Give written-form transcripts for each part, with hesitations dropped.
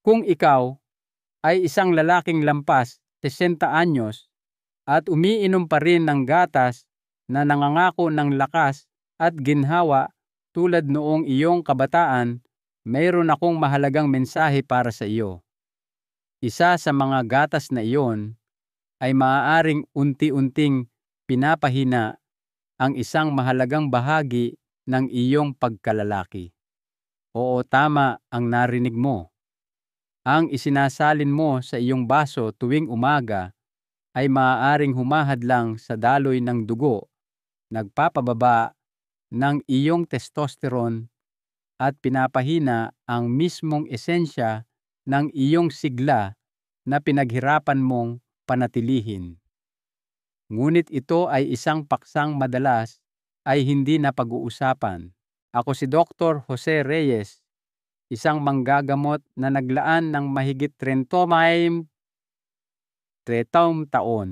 Kung ikaw ay isang lalaking lampas 60 anyos at umiinom pa rin ng gatas na nangangako ng lakas at ginhawa tulad noong iyong kabataan, mayroon akong mahalagang mensahe para sa iyo. Isa sa mga gatas na iyon ay maaaring unti-unting pinapahina ang isang mahalagang bahagi ng iyong pagkalalaki. Oo, tama ang narinig mo. Ang isinasalin mo sa iyong baso tuwing umaga ay maaaring humahadlang sa daloy ng dugo, nagpapababa ng iyong testosterone at pinapahina ang mismong esensya ng iyong sigla na pinaghirapan mong panatilihin. Ngunit ito ay isang paksang madalas ay hindi napag-uusapan. Ako si Dr. Jose Reyes, isang manggagamot na naglaan ng mahigit 30 taon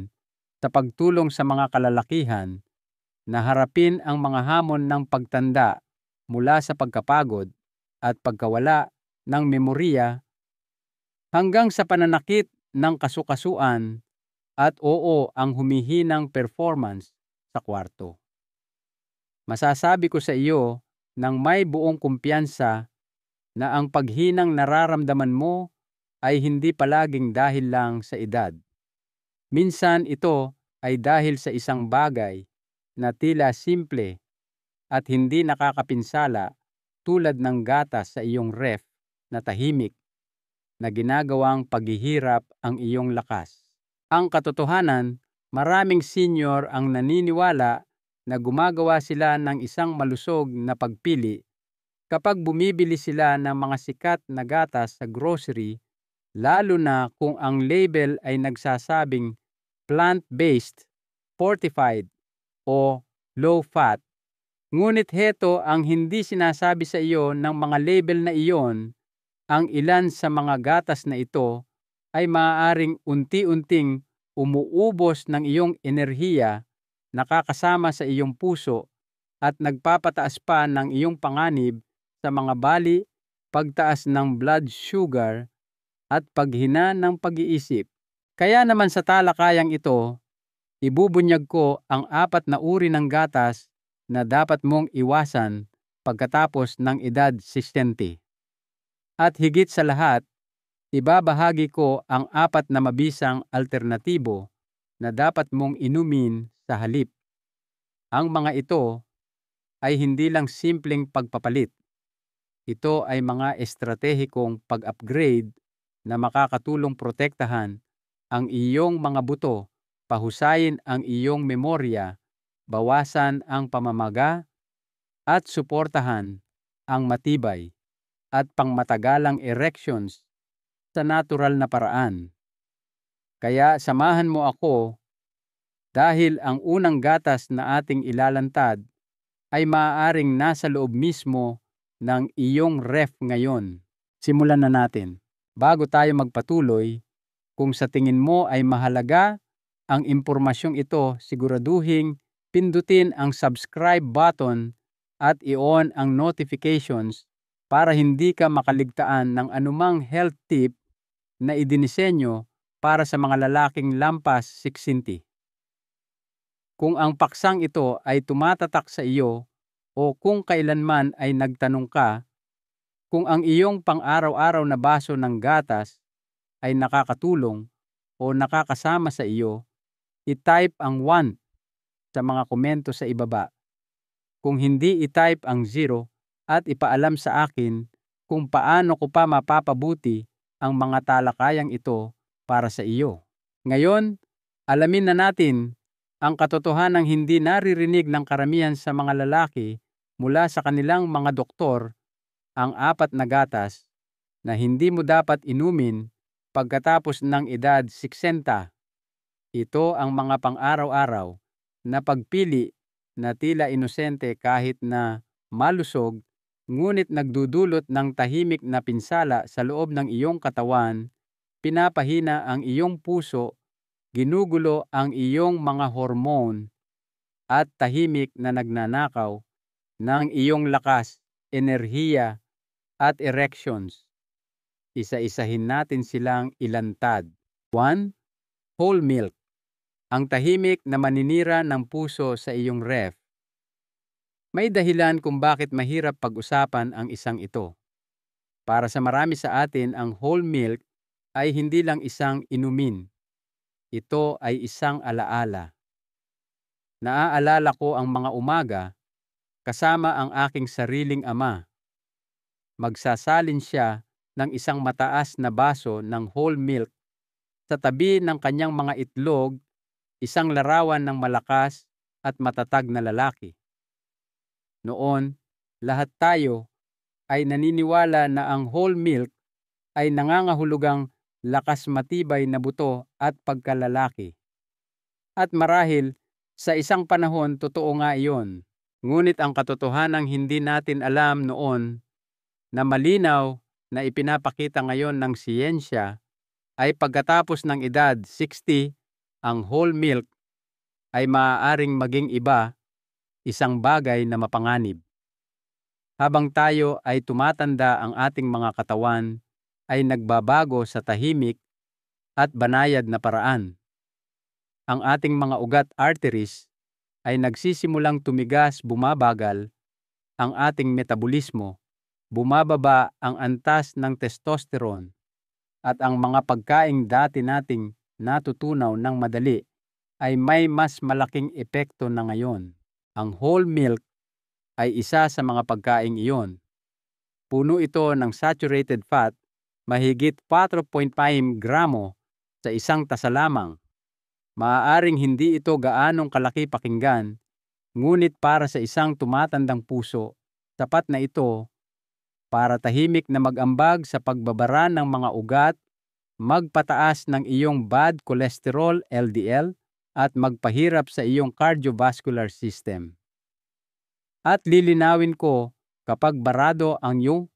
sa pagtulong sa mga kalalakihan na harapin ang mga hamon ng pagtanda mula sa pagkapagod at pagkawala ng memorya hanggang sa pananakit ng kasukasuan at ang humihinang performance sa kwarto. Masasabi ko sa iyo nang may buong kumpiyansa na ang paghinang nararamdaman mo ay hindi palaging dahil lang sa edad. Minsan ito ay dahil sa isang bagay na tila simple at hindi nakakapinsala tulad ng gatas sa iyong ref na tahimik na ginagawang paghihirap ang iyong lakas. Ang katotohanan, maraming senior ang naniniwala na gumagawa sila ng isang malusog na pagpili kapag bumibili sila ng mga sikat na gatas sa grocery, lalo na kung ang label ay nagsasabing plant-based, fortified, o low-fat. Ngunit heto ang hindi sinasabi sa iyo ng mga label na iyon, ang ilan sa mga gatas na ito ay maaaring unti-unting umuubos ng iyong enerhiya, nakakasama sa iyong puso at nagpapataas pa ng iyong panganib sa mga bali, pagtaas ng blood sugar at paghina ng pag-iisip. Kaya naman sa talakayang ito, ibubunyag ko ang 4 na uri ng gatas na dapat mong iwasan pagkatapos ng edad 60. At higit sa lahat, ibabahagi ko ang 4 na mabisang alternatibo na dapat mong inumin sa halip. Ang mga ito ay hindi lang simpleng pagpapalit. Ito ay mga estratehikong pag-upgrade na makakatulong protektahan ang iyong mga buto, pahusayin ang iyong memorya, bawasan ang pamamaga, at suportahan ang matibay at pangmatagalang erections sa natural na paraan. Kaya samahan mo ako dahil ang unang gatas na ating ilalantad ay maaaring nasa loob mismo ng iyong ref ngayon. Simulan na natin. Bago tayo magpatuloy, kung sa tingin mo ay mahalaga ang impormasyong ito, siguraduhing pindutin ang subscribe button at i-on ang notifications para hindi ka makaligtaan ng anumang health tip na idinisenyo para sa mga lalaking lampas 60. Kung ang paksang ito ay tumatatak sa iyo o kung kailanman ay nagtanong ka kung ang iyong pang-araw-araw na baso ng gatas ay nakakatulong o nakakasama sa iyo, i-type ang 1 sa mga komento sa ibaba. Kung hindi, i-type ang 0 at ipaalam sa akin kung paano ko pa mapapabuti ang mga talakayang ito para sa iyo. Ngayon, alamin na natin ang katotohanang hindi naririnig ng karamihan sa mga lalaki mula sa kanilang mga doktor, ang 4 na gatas na hindi mo dapat inumin pagkatapos ng edad 60. Ito ang mga pang-araw-araw na pagpili na tila inosente kahit na malusog, ngunit nagdudulot ng tahimik na pinsala sa loob ng iyong katawan, pinapahina ang iyong puso, ginugulo ang iyong mga hormone, at tahimik na nagnanakaw ng iyong lakas, enerhiya, at erections. Isa-isahin natin silang ilantad. 1. Whole milk. Ang tahimik na maninira ng puso sa iyong ref. May dahilan kung bakit mahirap pag-usapan ang isang ito. Para sa marami sa atin, ang whole milk ay hindi lang isang inumin. Ito ay isang alaala. Naaalala ko ang mga umaga kasama ang aking sariling ama. Magsasalin siya ng isang mataas na baso ng whole milk sa tabi ng kanyang mga itlog, isang larawan ng malakas at matatag na lalaki. Noon, lahat tayo ay naniniwala na ang whole milk ay nangangahulugang lakas matibay na buto at pagkalalaki. At marahil, sa isang panahon totoo nga iyon. Ngunit ang katotohanang hindi natin alam noon na malinaw na ipinapakita ngayon ng siyensya ay pagkatapos ng edad 60, ang whole milk ay maaaring maging iba, isang bagay na mapanganib. Habang tayo ay tumatanda, ang ating mga katawan ay nagbabago sa tahimik at banayad na paraan. Ang ating mga ugat arteries ay nagsisimulang tumigas, bumabagal ang ating metabolismo, bumababa ang antas ng testosterone, at ang mga pagkaing dati nating natutunaw ng madali ay may mas malaking epekto na ngayon. Ang whole milk ay isa sa mga pagkaing iyon. Puno ito ng saturated fat, mahigit 4.5 gramo sa isang tasa lamang. Maaaring hindi ito gaanong kalaki pakinggan, ngunit para sa isang tumatandang puso, sapat na ito para tahimik na mag-ambag sa pagbabara ng mga ugat, magpataas ng iyong bad cholesterol LDL, at magpahirap sa iyong cardiovascular system. At lilinawin ko, kapag barado ang iyong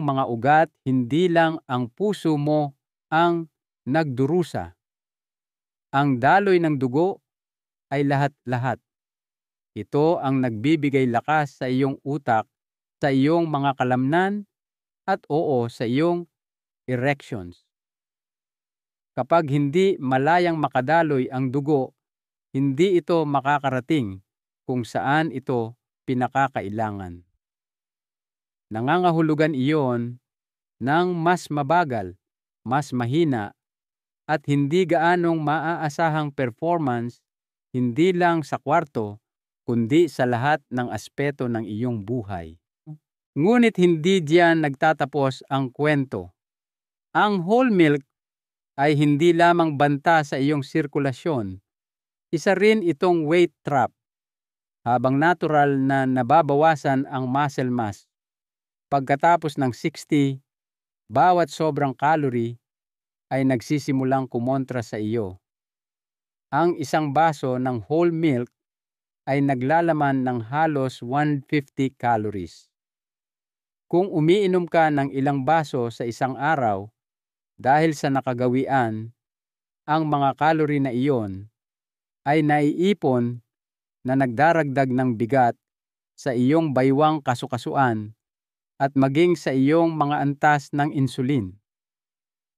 mga ugat, hindi lang ang puso mo ang nagdurusa. Ang daloy ng dugo ay lahat-lahat. Ito ang nagbibigay lakas sa iyong utak, sa iyong mga kalamnan, at sa iyong erections. Kapag hindi malayang makadaloy ang dugo, hindi ito makakarating kung saan ito pinakakailangan. Nangangahulugan iyon ng mas mabagal, mas mahina, at hindi gaanong maaasahang performance, hindi lang sa kwarto, kundi sa lahat ng aspeto ng iyong buhay. Ngunit hindi diyan nagtatapos ang kwento. Ang whole milk ay hindi lamang banta sa iyong sirkulasyon. Isa rin itong weight trap. Habang natural na nababawasan ang muscle mass, pagkatapos ng 60, bawat sobrang calorie ay nagsisimulang kumontra sa iyo. Ang isang baso ng whole milk ay naglalaman ng halos 150 calories. Kung umiinom ka ng ilang baso sa isang araw, dahil sa nakagawian, ang mga calorie na iyon ay naiipon na nagdaragdag ng bigat sa iyong baywang kasukasuan at maging sa iyong mga antas ng insulin.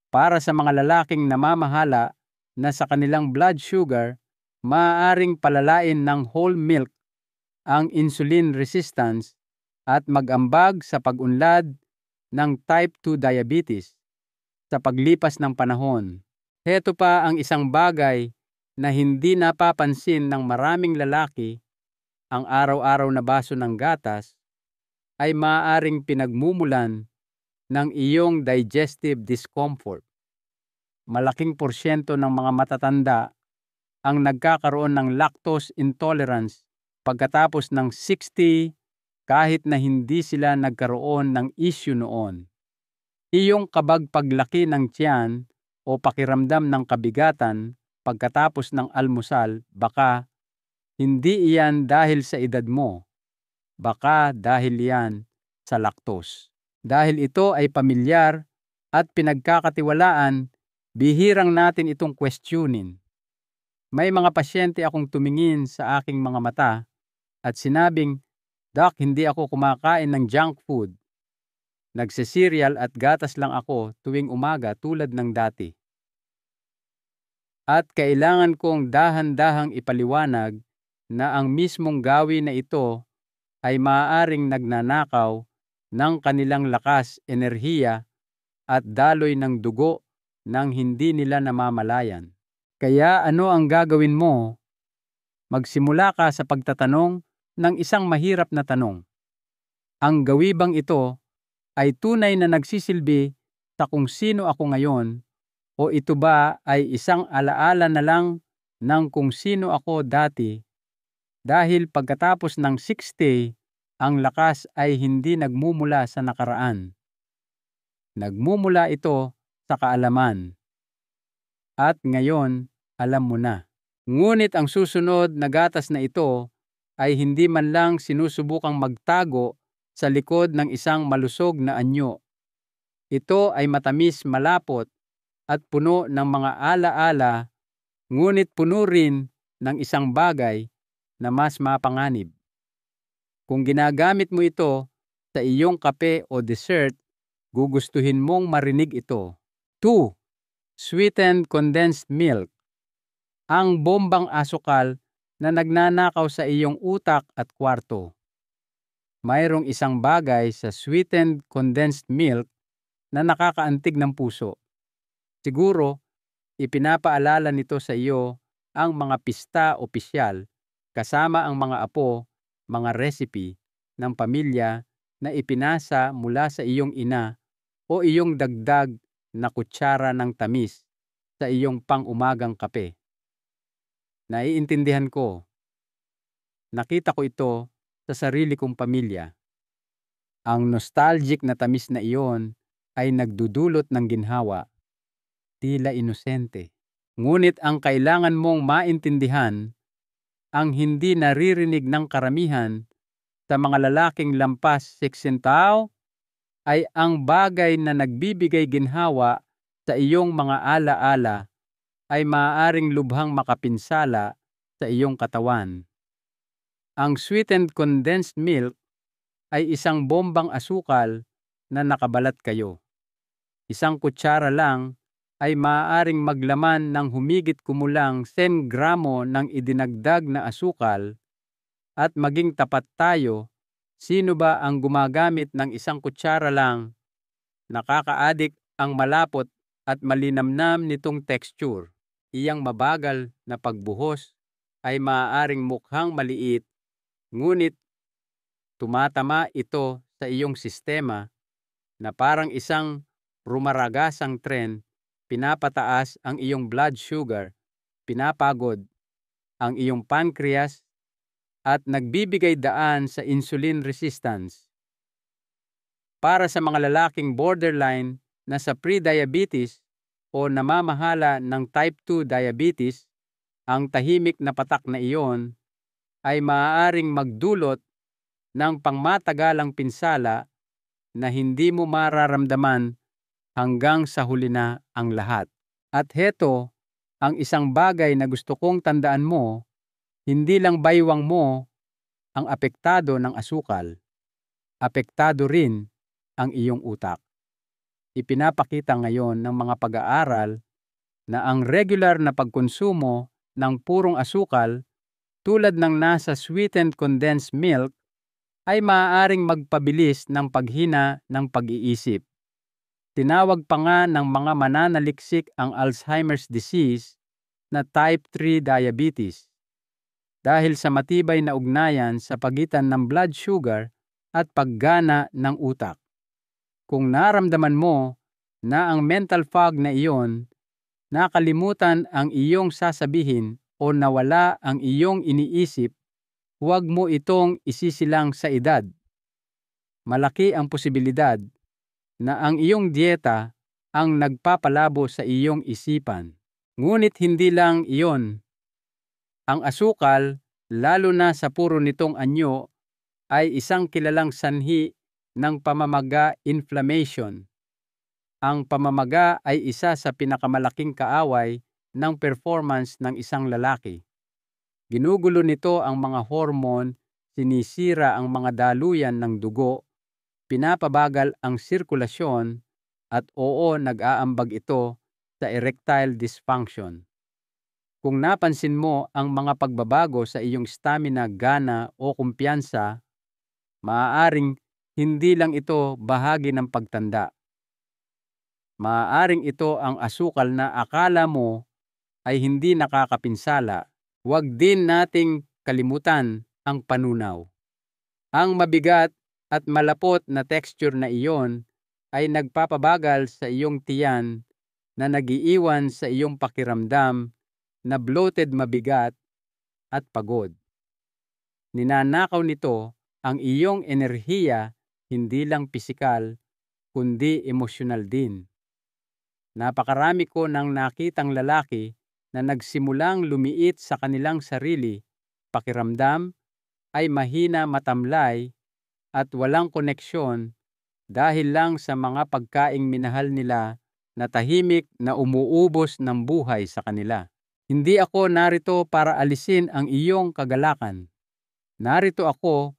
Para sa mga lalaking namamahala na sa kanilang blood sugar, maaaring palalain ng whole milk ang insulin resistance at mag-ambag sa pag-unlad ng type 2 diabetes. Sa paglipas ng panahon, heto pa ang isang bagay na hindi napapansin ng maraming lalaki: ang araw-araw na baso ng gatas ay maaaring pinagmumulan ng iyong digestive discomfort. Malaking porsyento ng mga matatanda ang nagkakaroon ng lactose intolerance pagkatapos ng 60, kahit na hindi sila nagkaroon ng issue noon. Iyong kabagpaglaki ng tiyan o pakiramdam ng kabigatan pagkatapos ng almusal, baka hindi iyan dahil sa edad mo. Baka dahil yan sa lactose. Dahil ito ay pamilyar at pinagkakatiwalaan, bihirang natin itong questionin. May mga pasyente akong tumingin sa aking mga mata at sinabing, "Doc, hindi ako kumakain ng junk food." Nagsiserial at gatas lang ako tuwing umaga tulad ng dati. At kailangan kong dahan-dahang ipaliwanag na ang mismong gawi na ito ay maaaring nagnanakaw ng kanilang lakas, enerhiya at daloy ng dugo nang hindi nila namamalayan. Kaya ano ang gagawin mo? Magsimula ka sa pagtatanong ng isang mahirap na tanong. Ang gawi bang ito ay tunay na nagsisilbi sa kung sino ako ngayon, o ito ba ay isang alaala na lang ng kung sino ako dati, dahil pagkatapos ng 60, ang lakas ay hindi nagmumula sa nakaraan. Nagmumula ito sa kaalaman. At ngayon, alam mo na. Ngunit ang susunod na gatas na ito ay hindi man lang sinusubukang magtago sa likod ng isang malusog na anyo. Ito ay matamis, malapot, at puno ng mga alaala, ngunit puno rin ng isang bagay na mas mapanganib. Kung ginagamit mo ito sa iyong kape o dessert, gugustuhin mong marinig ito. 2. Sweetened condensed milk. Ang bombang asukal na nagnanakaw sa iyong utak at kwarto. Mayroong isang bagay sa sweetened condensed milk na nakakaantig ng puso. Siguro, ipinapaalala nito sa iyo ang mga pista opisyal kasama ang mga apo, mga recipe ng pamilya na ipinasa mula sa iyong ina o iyong dagdag na kutsara ng tamis sa iyong pang-umagang kape. Naiintindihan ko. Nakita ko ito sa sarili kong pamilya. Ang nostalgic na tamis na iyon ay nagdudulot ng ginhawa, tila inosente. Ngunit ang kailangan mong maintindihan, ang hindi naririnig ng karamihan sa mga lalaking lampas 60 ay ang bagay na nagbibigay ginhawa sa iyong mga alaala ay maaaring lubhang makapinsala sa iyong katawan. Ang sweetened condensed milk ay isang bombang asukal na nakabalat kayo. Isang kutsara lang ay maaaring maglaman ng humigit kumulang 10 gramo ng idinagdag na asukal, at maging tapat tayo, sino ba ang gumagamit ng isang kutsara lang? Nakakaadik ang malapot at malinamnam nitong texture. Iyang mabagal na pagbuhos ay maaaring mukhang maliit, ngunit tumatama ito sa iyong sistema na parang isang rumaragasang tren. Pinapataas ang iyong blood sugar, pinapagod ang iyong pancreas, at nagbibigay daan sa insulin resistance. Para sa mga lalaking borderline na sa pre-diabetes o namamahala ng type 2 diabetes, ang tahimik na patak na iyon ay maaaring magdulot ng pangmatagalang pinsala na hindi mo mararamdaman hanggang sa huli na ang lahat. At heto ang isang bagay na gusto kong tandaan mo, hindi lang baywang mo ang apektado ng asukal, apektado rin ang iyong utak. Ipinapakita ngayon ng mga pag-aaral na ang regular na pagkonsumo ng purong asukal tulad ng nasa sweetened condensed milk ay maaaring magpabilis ng paghina ng pag-iisip. Tinawag pa nga ng mga mananaliksik ang Alzheimer's disease na type 3 diabetes dahil sa matibay na ugnayan sa pagitan ng blood sugar at paggana ng utak. Kung naramdaman mo na ang mental fog na iyon, nakalimutan ang iyong sasabihin o nawala ang iyong iniisip, huwag mo itong isisilang sa edad. Malaki ang posibilidad na ang iyong dieta ang nagpapalabo sa iyong isipan. Ngunit hindi lang iyon. Ang asukal, lalo na sa puro nitong anyo, ay isang kilalang sanhi ng pamamaga, inflammation. Ang pamamaga ay isa sa pinakamalaking kaaway ng performance ng isang lalaki. Ginugulo nito ang mga hormone, sinisira ang mga daluyan ng dugo, pinapabagal ang sirkulasyon at oo, nag-aambag ito sa erectile dysfunction. Kung napansin mo ang mga pagbabago sa iyong stamina, gana o kumpiyansa, maaaring hindi lang ito bahagi ng pagtanda. Maaaring ito ang asukal na akala mo ay hindi nakakapinsala. Huwag din nating kalimutan ang panunaw. Ang mabigat at malapot na texture na iyon ay nagpapabagal sa iyong tiyan na nagiiwan sa iyong pakiramdam na bloated, mabigat at pagod. Ninanakaw nito ang iyong enerhiya, hindi lang pisikal kundi emosyonal din. Napakarami ko nang nakitang lalaki na nagsimulang lumiit sa kanilang sarili, pakiramdam ay mahina, matamlay at walang koneksyon dahil lang sa mga pagkaing minahal nila na tahimik na umuubos ng buhay sa kanila. Hindi ako narito para alisin ang iyong kagalakan. Narito ako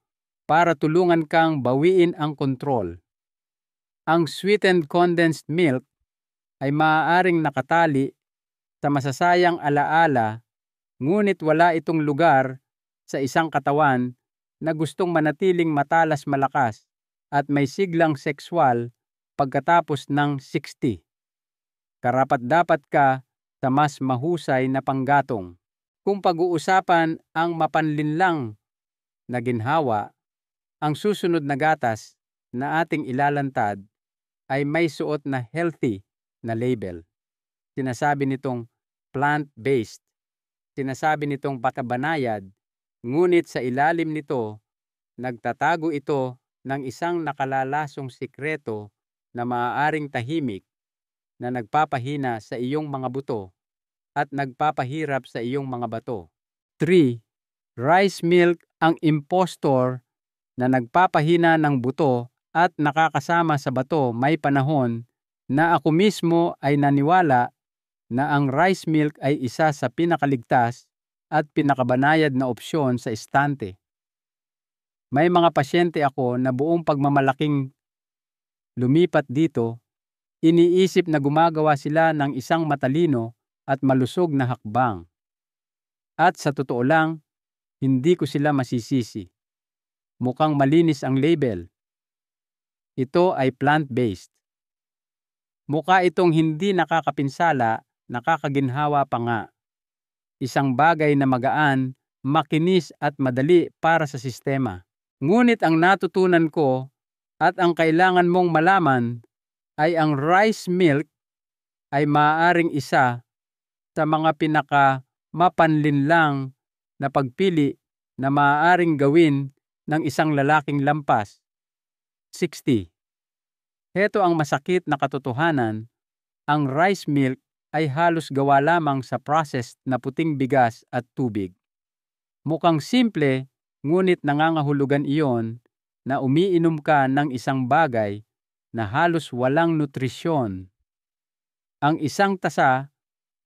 para tulungan kang bawiin ang kontrol. Ang sweetened condensed milk ay maaaring nakatali sa masasayang alaala, ngunit wala itong lugar sa isang katawan na gustong manatiling matalas, malakas at may siglang sexual pagkatapos ng 60. Karapat-dapat ka sa mas mahusay na panggatong. Kung pag-uusapan ang mapanlinlang na ginhawa, ang susunod na gatas na ating ilalantad ay may suot na healthy na label. Sinasabi nitong plant-based. Sinasabi nitong patabanayad, ngunit sa ilalim nito, nagtatago ito ng isang nakalalasong sikreto na maaaring tahimik na nagpapahina sa iyong mga buto at nagpapahirap sa iyong mga bato. 3. Rice milk ang impostor na nagpapahina ng buto at nakakasama sa bato. May panahon na ako mismo ay naniwala na ang rice milk ay isa sa pinakaligtas at pinakabanayad na opsyon sa estante. May mga pasyente ako na buong pagmamalaking lumipat dito, iniisip na gumagawa sila ng isang matalino at malusog na hakbang. At sa totoo lang, hindi ko sila masisisi. Mukhang malinis ang label. Ito ay plant-based. Mukha itong hindi nakakapinsala, nakakaginhawa pa nga. Isang bagay na magaan, makinis at madali para sa sistema. Ngunit ang natutunan ko at ang kailangan mong malaman ay ang rice milk ay maaaring isa sa mga pinakamapanlinlang na pagpili na maaaring gawin ng isang lalaking lampas 60. Heto ang masakit na katotohanan, ang rice milk ay halos gawa lamang sa processed na puting bigas at tubig. Mukhang simple, ngunit nangangahulugan iyon na umiinom ka ng isang bagay na halos walang nutrisyon. Ang isang tasa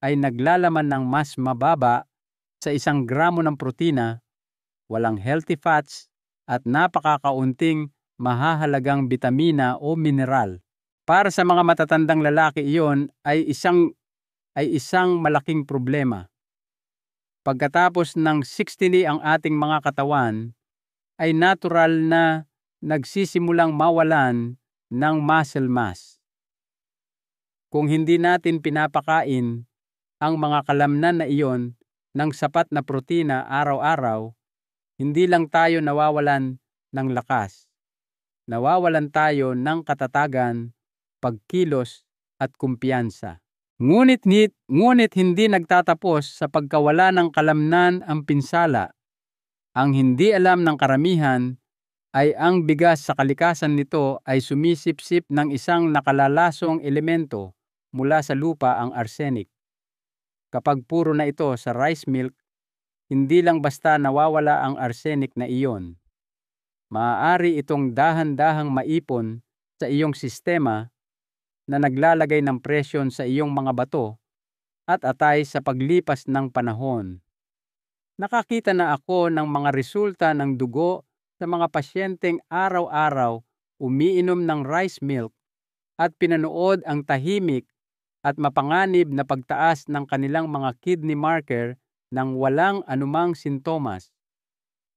ay naglalaman ng mas mababa sa 1 gramo ng protina, walang healthy fats at napakakaunting mahahalagang bitamina o mineral. Para sa mga matatandang lalaki, iyon ay isang malaking problema. Pagkatapos ng 60 ang ating mga katawan ay natural na nagsisimulang mawalan ng muscle mass. Kung hindi natin pinapakain ang mga kalamnan na iyon ng sapat na protina araw-araw, hindi lang tayo nawawalan ng lakas. Nawawalan tayo ng katatagan, pagkilos at kumpiyansa. Ngunit hindi nagtatapos sa pagkawala ng kalamnan ang pinsala. Ang hindi alam ng karamihan ay ang bigas sa kalikasan nito ay sumisipsip ng isang nakalalasong elemento mula sa lupa, ang arsenic. Kapag puro na ito sa rice milk, hindi lang basta nawawala ang arsenic na iyon. Maaari itong dahan-dahang maipon sa iyong sistema na naglalagay ng presyon sa iyong mga bato at atay sa paglipas ng panahon. Nakakita na ako ng mga resulta ng dugo sa mga pasyenteng araw-araw umiinom ng rice milk at pinanood ang tahimik at mapanganib na pagtaas ng kanilang mga kidney marker nang walang anumang sintomas.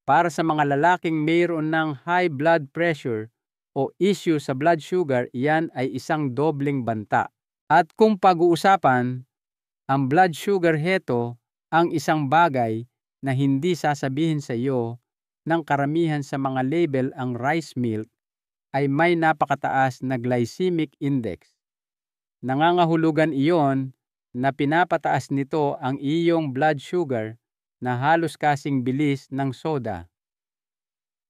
Para sa mga lalaking mayroon ng high blood pressure o issue sa blood sugar, iyan ay isang dobleng banta. At kung pag-uusapan ang blood sugar, heto ang isang bagay na hindi sasabihin sa iyo ng karamihan sa mga label. Ang rice milk ay may napakataas na glycemic index. Nangangahulugan iyon na pinapataas nito ang iyong blood sugar na halos kasing bilis ng soda.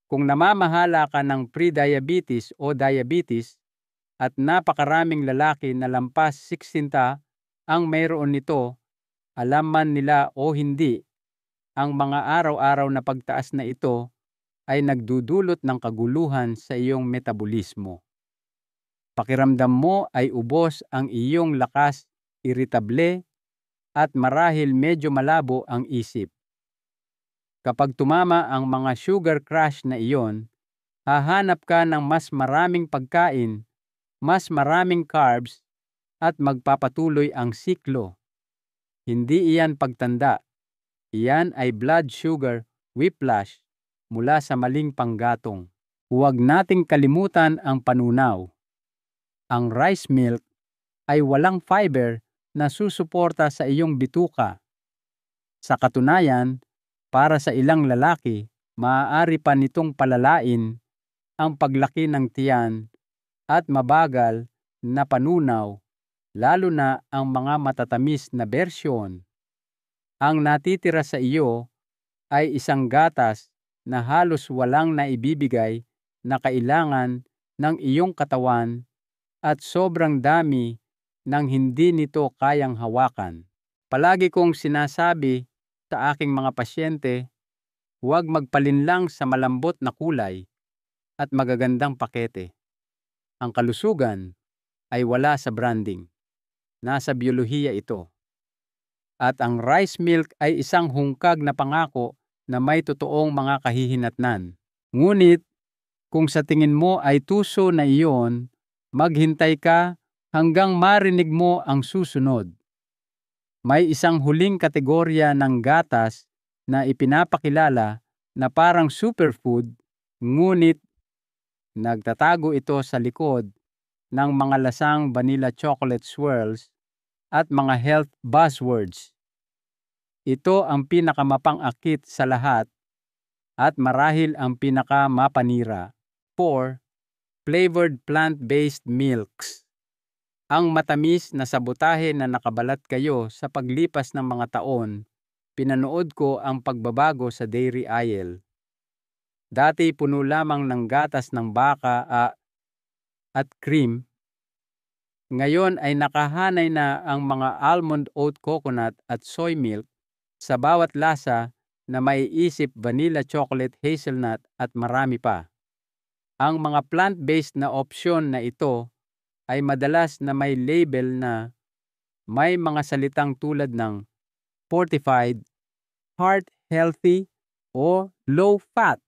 Kung namamahala ka ng pre-diabetes o diabetes, at napakaraming lalaki na lampas 60 ang mayroon nito, alam man nila o hindi, ang mga araw-araw na pagtaas na ito ay nagdudulot ng kaguluhan sa iyong metabolismo. Pakiramdam mo ay ubos ang iyong lakas, iritable, at marahil medyo malabo ang isip. Kapag tumama ang mga sugar crash na iyon, hahanap ka ng mas maraming pagkain, mas maraming carbs, at magpapatuloy ang siklo. Hindi iyan pagtanda. Iyan ay blood sugar whiplash mula sa maling panggatong. Huwag nating kalimutan ang panunaw. Ang rice milk ay walang fiber na susuporta sa iyong bituka. Sa katunayan, para sa ilang lalaki, maaari pa nitong palalain ang paglaki ng tiyan at mabagal na panunaw, lalo na ang mga matatamis na bersyon. Ang natitira sa iyo ay isang gatas na halos walang naibibigay na kailangan ng iyong katawan at sobrang dami nang hindi nito kayang hawakan. Palagi kong sinasabi sa aking mga pasyente, huwag magpalinlang sa malambot na kulay at magagandang pakete. Ang kalusugan ay wala sa branding. Nasa biyolohiya ito. At ang rice milk ay isang hungkag na pangako na may totoong mga kahihinatnan. Ngunit, kung sa tingin mo ay tuso na iyon, maghintay ka hanggang marinig mo ang susunod. May isang huling kategorya ng gatas na ipinapakilala na parang superfood, ngunit nagtatago ito sa likod ng mga lasang vanilla chocolate swirls at mga health buzzwords. Ito ang pinakamapang-akit sa lahat at marahil ang pinakamapanira. 4. Flavored plant-based milks. Ang matamis na sabotahe na nakabalat kayo sa paglipas ng mga taon. Pinanood ko ang pagbabago sa dairy aisle. Dati puno lamang ng gatas ng baka at cream. Ngayon ay nakahanay na ang mga almond oat coconut at soy milk sa bawat lasa na maiisip, vanilla chocolate, hazelnut at marami pa. Ang mga plant-based na opsyon na ito ay madalas na may label na may mga salitang tulad ng fortified, heart healthy, o low fat.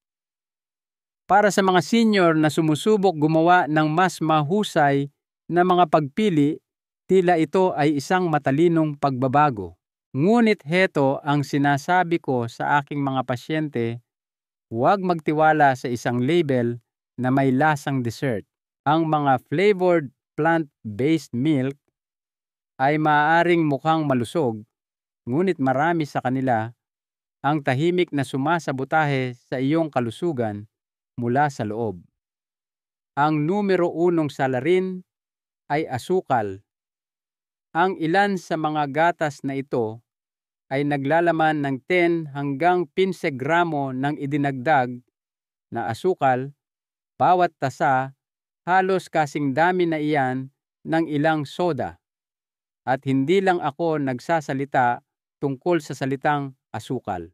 Para sa mga senior na sumusubok gumawa ng mas mahusay na mga pagpili, tila ito ay isang matalinong pagbabago. Ngunit heto ang sinasabi ko sa aking mga pasyente, huwag magtiwala sa isang label na may lasang dessert. Ang mga flavored plant-based milk ay maaaring mukhang malusog, ngunit marami sa kanila ang tahimik na sumasabotahe sa iyong kalusugan mula sa loob. Ang numero 1 salarin ay asukal. Ang ilan sa mga gatas na ito ay naglalaman ng 10 hanggang 15 gramo ng idinagdag na asukal. Bawat tasa halos kasing dami na iyan ng ilang soda. At hindi lang ako nagsasalita tungkol sa salitang asukal.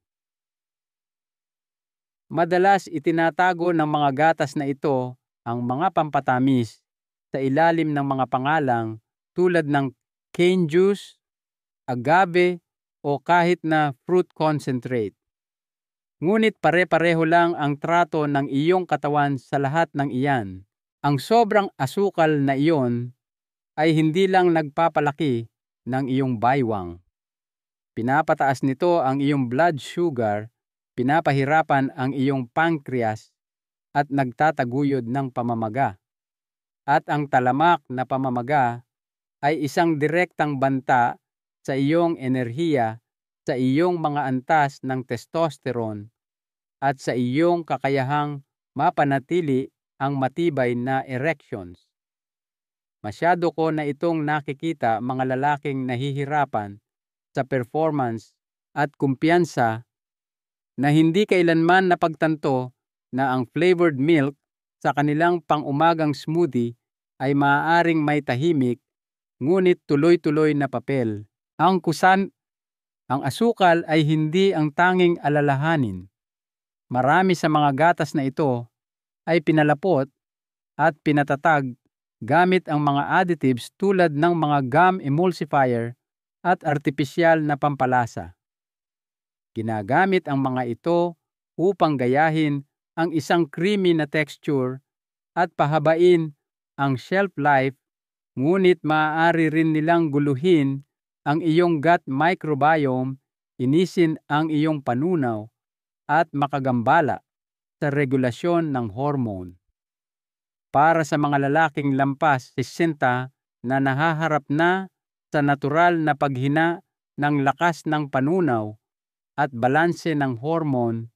Madalas itinatago ng mga gatas na ito ang mga pampatamis sa ilalim ng mga pangalang tulad ng cane juice, agave, o kahit na fruit concentrate. Ngunit pare-pareho lang ang trato ng iyong katawan sa lahat ng iyan. Ang sobrang asukal na iyon ay hindi lang nagpapalaki ng iyong baywang. Pinapataas nito ang iyong blood sugar, pinapahirapan ang iyong pancreas at nagtataguyod ng pamamaga. At ang talamak na pamamaga ay isang direktang banta sa iyong enerhiya, sa iyong mga antas ng testosterone at sa iyong kakayahang mapanatili ang matibay na erections. Masyado ko na itong nakikita mga lalaking nahihirapan sa performance at kumpiyansa na hindi kailanman napagtanto na ang flavored milk sa kanilang pang-umagang smoothie ay maaaring may tahimik ngunit tuloy-tuloy na papel. Ang asukal ay hindi ang tanging alalahanin. Marami sa mga gatas na ito ay pinalapot at pinatatag gamit ang mga additives tulad ng mga gum emulsifier at artipisyal na pampalasa. Ginagamit ang mga ito upang gayahin ang isang creamy na texture at pahabain ang shelf life, ngunit maaari rin nilang guluhin ang iyong gut microbiome, inisin ang iyong panunaw, at makagambala sa regulasyon ng hormone. Para sa mga lalaking lampas 60 na nahaharap na sa natural na paghina ng lakas ng panunaw at balanse ng hormone,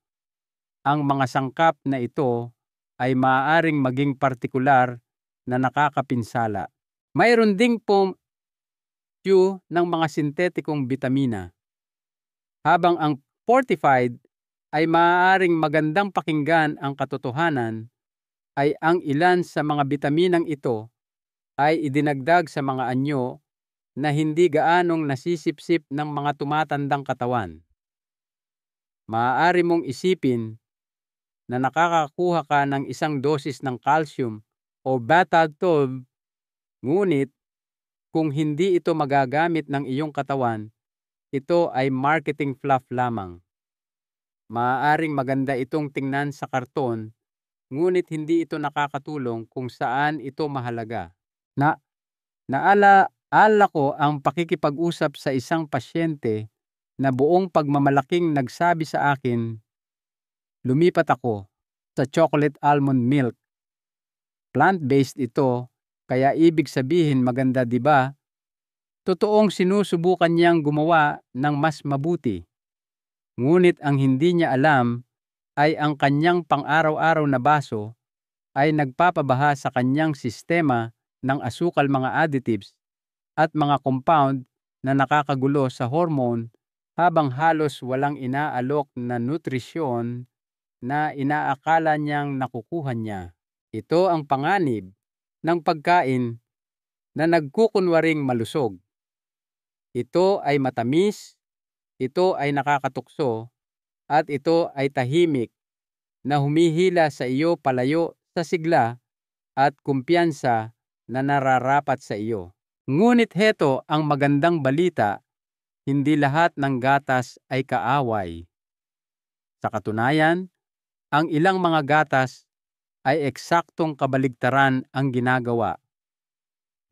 ang mga sangkap na ito ay maaaring maging partikular na nakakapinsala. Mayroon ding ng mga sintetikong bitamina. Habang ang fortified ay maaaring magandang pakinggan, ang katotohanan ay ang ilan sa mga bitaminang ito ay idinagdag sa mga anyo na hindi gaanong nasisipsip ng mga tumatandang katawan. Maaari mong isipin na nakakakuha ka ng isang dosis ng calcium o beta-12, ngunit kung hindi ito magagamit ng iyong katawan, ito ay marketing fluff lamang. Maaaring maganda itong tingnan sa karton, ngunit hindi ito nakakatulong kung saan ito mahalaga. Naalaala ko ang pakikipag-usap sa isang pasyente na buong pagmamalaking nagsabi sa akin, lumipat ako sa chocolate almond milk. Plant-based ito, kaya ibig sabihin maganda, di ba? Totoong sinusubukan niyang gumawa ng mas mabuti. Ngunit ang hindi niya alam ay ang kanyang pang-araw-araw na baso ay nagpapabaha sa kanyang sistema ng asukal, mga additives at mga compound na nakakagulo sa hormone, habang halos walang inaalok na nutrisyon na inaakala niyang nakukuha niya. Ito ang panganib ng pagkain na nagkukunwaring malusog. Ito ay matamis, ito ay nakakatukso, at ito ay tahimik na humihila sa iyo palayo sa sigla at kumpiyansa na nararapat sa iyo. Ngunit heto ang magandang balita, hindi lahat ng gatas ay kaaway. Sa katunayan, ang ilang mga gatas ay eksaktong kabaligtaran ang ginagawa.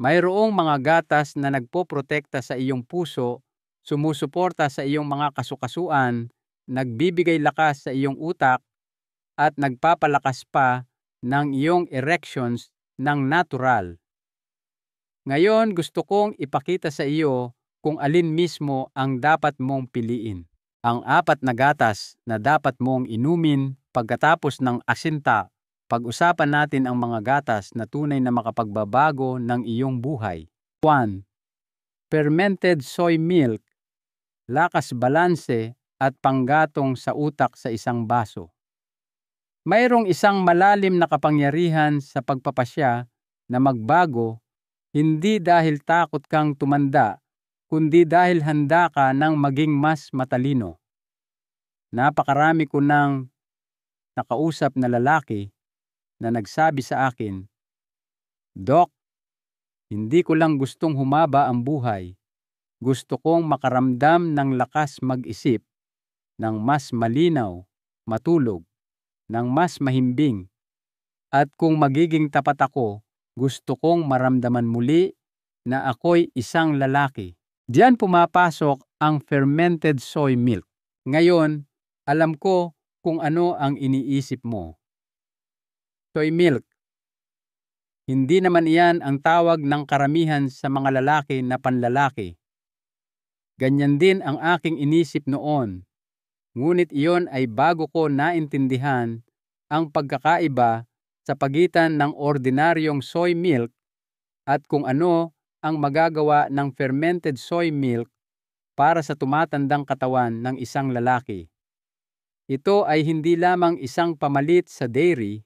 Mayroong mga gatas na nagpoprotekta sa iyong puso, sumusuporta sa iyong mga kasukasuan, nagbibigay lakas sa iyong utak, at nagpapalakas pa ng iyong erections ng natural. Ngayon gusto kong ipakita sa iyo kung alin mismo ang dapat mong piliin. Ang 4 na gatas na dapat mong inumin pagkatapos ng asinta. Pag-usapan natin ang mga gatas na tunay na makapagbabago ng iyong buhay. 1. Fermented soy milk, lakas balanse at panggatong sa utak sa isang baso. Mayroong isang malalim na kapangyarihan sa pagpapasya na magbago, hindi dahil takot kang tumanda, kundi dahil handa ka ng maging mas matalino. Napakarami ko nang nakausap na lalaki na nagsabi sa akin, "Doc, hindi ko lang gustong humaba ang buhay. Gusto kong makaramdam ng lakas mag-isip, ng mas malinaw, matulog, ng mas mahimbing." At kung magiging tapat ako, gusto kong maramdaman muli na ako'y isang lalaki. Diyan pumapasok ang fermented soy milk. Ngayon, alam ko kung ano ang iniisip mo. Soy milk. Hindi naman iyan ang tawag ng karamihan sa mga lalaki na panlalaki. Ganyan din ang aking inisip noon. Ngunit iyon ay bago ko naintindihan ang pagkakaiba sa pagitan ng ordinaryong soy milk at kung ano ang magagawa ng fermented soy milk para sa tumatandang katawan ng isang lalaki. Ito ay hindi lamang isang pamalit sa dairy,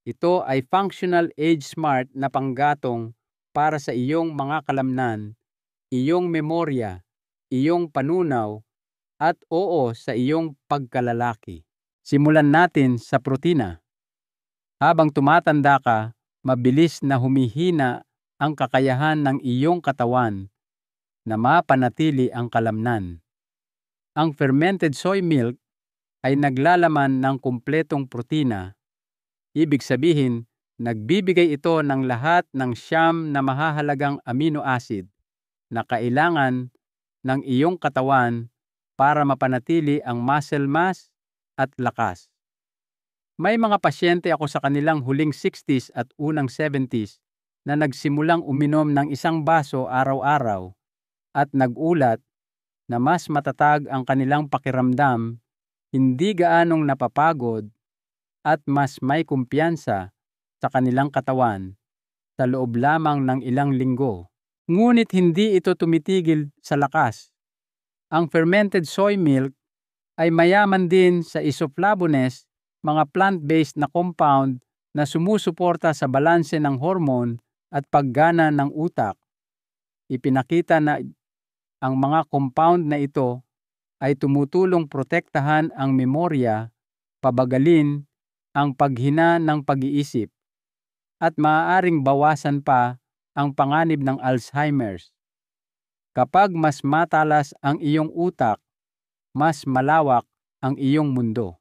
ito ay functional age smart na panggatong para sa iyong mga kalamnan, iyong memorya, iyong panunaw, at oo sa iyong pagkalalaki. Simulan natin sa protina. Habang tumatanda ka, mabilis na humihina ang kakayahan ng iyong katawan na mapanatili ang kalamnan. Ang fermented soy milk ay naglalaman ng kumpletong protina. Ibig sabihin, nagbibigay ito ng lahat ng siyam na mahahalagang amino acid na kailangan ng iyong katawan para mapanatili ang muscle mass at lakas. May mga pasyente ako sa kanilang huling 60s at unang 70s na nagsimulang uminom ng isang baso araw-araw at nagulat na mas matatag ang kanilang pakiramdam, hindi gaanong napapagod, at mas may kumpiyansa sa kanilang katawan sa loob lamang ng ilang linggo. Ngunit hindi ito tumitigil sa lakas. Ang fermented soy milk ay mayaman din sa isoflavones, mga plant-based na compound na sumusuporta sa balanse ng hormone at paggana ng utak. Ipinakita na ang mga compound na ito ay tumutulong protektahan ang memorya, pabagalin ang paghina ng pag-iisip, at maaaring bawasan pa ang panganib ng Alzheimer's. Kapag mas matalas ang iyong utak, mas malawak ang iyong mundo.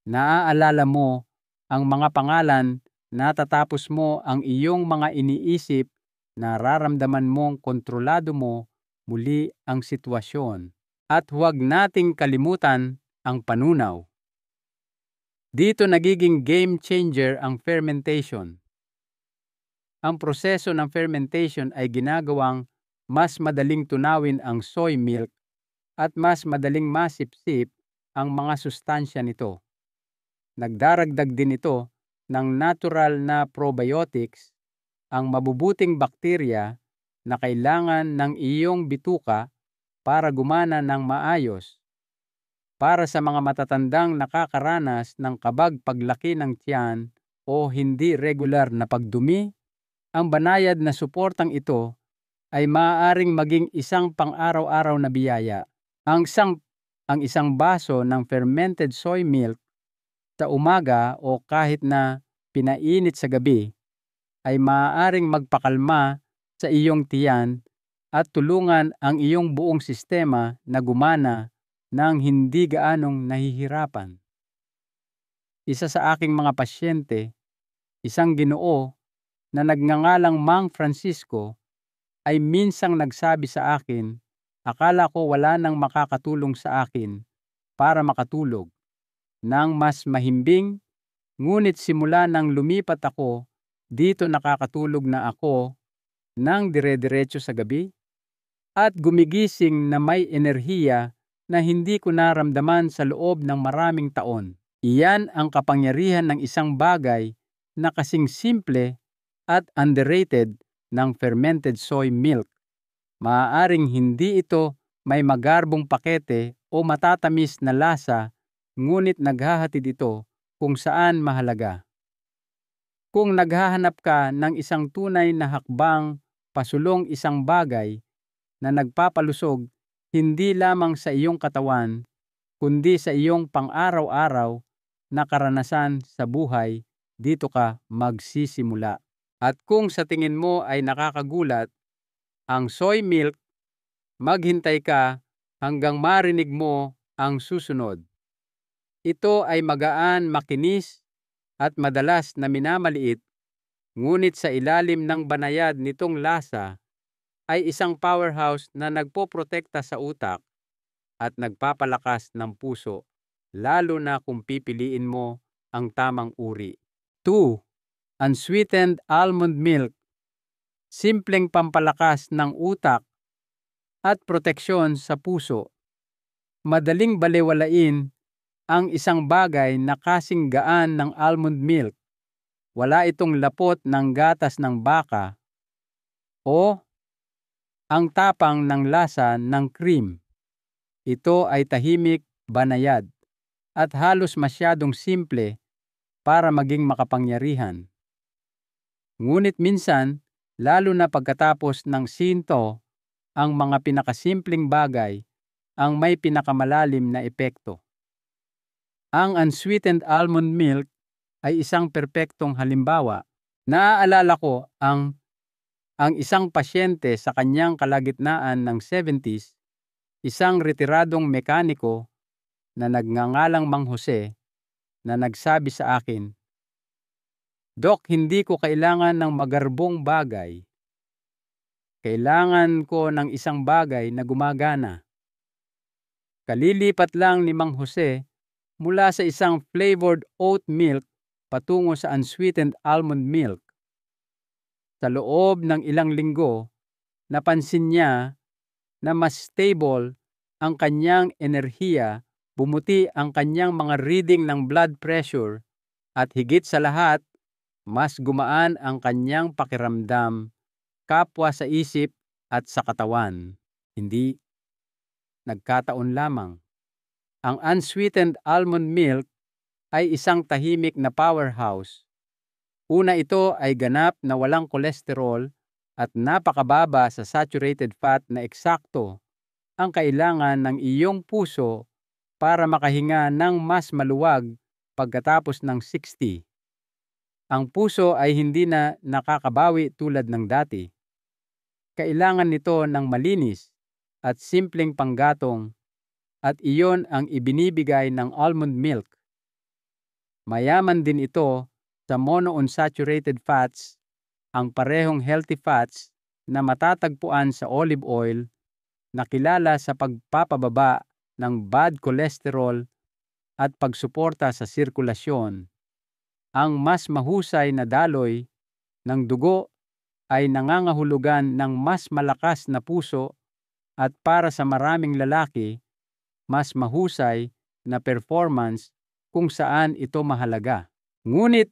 Naaalala mo ang mga pangalan, natatapos mo ang iyong mga iniisip, nararamdaman mong kontrolado mo muli ang sitwasyon. At huwag nating kalimutan ang panunaw. Dito nagiging game changer ang fermentation. Ang proseso ng fermentation ay ginagawang mas madaling tunawin ang soy milk at mas madaling masipsip ang mga sustansya nito. Nagdaragdag din ito ng natural na probiotics, ang mabubuting bakterya na kailangan ng iyong bituka para gumana ng maayos. Para sa mga matatandang nakakaranas ng kabag paglaki ng tiyan o hindi regular na pagdumi, ang banayad na suportang ito ay maaaring maging isang pang-araw-araw na biyaya. Ang isang baso ng fermented soy milk sa umaga o kahit na pinainit sa gabi ay maaaring magpakalma sa iyong tiyan at tulungan ang iyong buong sistema na gumana nang hindi gaanong nahihirapan. Isa sa aking mga pasyente, isang Ginoo na nagngangalang Mang Francisco, ay minsang nagsabi sa akin, akala ko wala nang makakatulong sa akin para makatulog nang mas mahimbing, ngunit simula nang lumipat ako, dito nakakatulog na ako nang dire-diretso sa gabi at gumigising na may enerhiya na hindi ko naramdaman sa loob ng maraming taon. Iyan ang kapangyarihan ng isang bagay na kasing simple at underrated ng fermented soy milk. Maaaring hindi ito may magarbong pakete o matatamis na lasa, ngunit naghahatid ito kung saan mahalaga. Kung naghahanap ka ng isang tunay na hakbang pasulong isang bagay na nagpapalusog hindi lamang sa iyong katawan, kundi sa iyong pang-araw-araw na karanasan sa buhay, dito ka magsisimula. At kung sa tingin mo ay nakakagulat, ang soy milk, maghintay ka hanggang marinig mo ang susunod. Ito ay magaan, makinis, at madalas na minamaliit, ngunit sa ilalim ng banayad nitong lasa ay isang powerhouse na nagpoprotekta sa utak at nagpapalakas ng puso, lalo na kung pipiliin mo ang tamang uri. 2. Unsweetened almond milk. Simpleng pampalakas ng utak at proteksyon sa puso. Madaling balewalain ang isang bagay na kasing gaan ng almond milk. Wala itong lapot ng gatas ng baka o ang tapang ng lasa ng cream. Ito ay tahimik, banayad, at halos masyadong simple para maging makapangyarihan. Ngunit minsan, lalo na pagkatapos ng sinto, ang mga pinakasimpleng bagay ang may pinakamalalim na epekto. Ang unsweetened almond milk ay isang perpektong halimbawa. Naaalala ko ang isang pasyente sa kanyang kalagitnaan ng 70s, isang retiradong mekaniko na nagngangalang Mang Jose, na nagsabi sa akin, "Dok, hindi ko kailangan ng magarbong bagay. Kailangan ko ng isang bagay na gumagana." Kalilipat lang ni Mang Jose mula sa isang flavored oat milk patungo sa unsweetened almond milk. Sa loob ng ilang linggo, napansin niya na mas stable ang kanyang enerhiya, bumuti ang kanyang mga reading ng blood pressure, at higit sa lahat, mas gumaan ang kanyang pakiramdam kapwa sa isip at sa katawan. Hindi nagkataon lamang. Ang unsweetened almond milk ay isang tahimik na powerhouse. Una, ito ay ganap na walang kolesterol at napakababa sa saturated fat na eksakto ang kailangan ng iyong puso para makahinga ng mas maluwag pagkatapos ng 60. Ang puso ay hindi na nakakabawi tulad ng dati. Kailangan nito ng malinis at simpleng panggatong, at iyon ang ibinibigay ng almond milk. Mayaman din ito sa monounsaturated fats, ang parehong healthy fats na matatagpuan sa olive oil, na kilala sa pagpapababa ng bad cholesterol at pagsuporta sa sirkulasyon. Ang mas mahusay na daloy ng dugo ay nangangahulugan ng mas malakas na puso, at para sa maraming lalaki, mas mahusay na performance kung saan ito mahalaga. Ngunit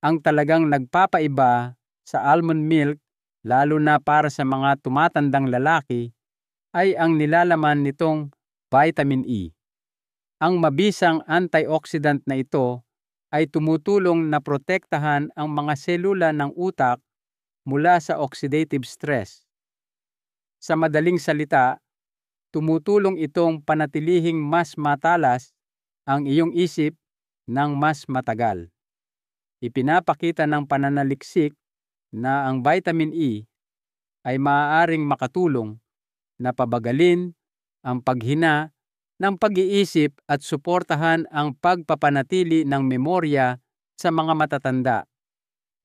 ang talagang nagpapaiba sa almond milk, lalo na para sa mga tumatandang lalaki, ay ang nilalaman nitong vitamin E. Ang mabisang antioxidant na ito ay tumutulong na protektahan ang mga selula ng utak mula sa oxidative stress. Sa madaling salita, tumutulong itong panatilihing mas matalas ang iyong isip ng mas matagal. Ipinapakita ng pananaliksik na ang vitamin E ay maaaring makatulong na pabagalin ang paghina ng pag-iisip at suportahan ang pagpapanatili ng memorya sa mga matatanda.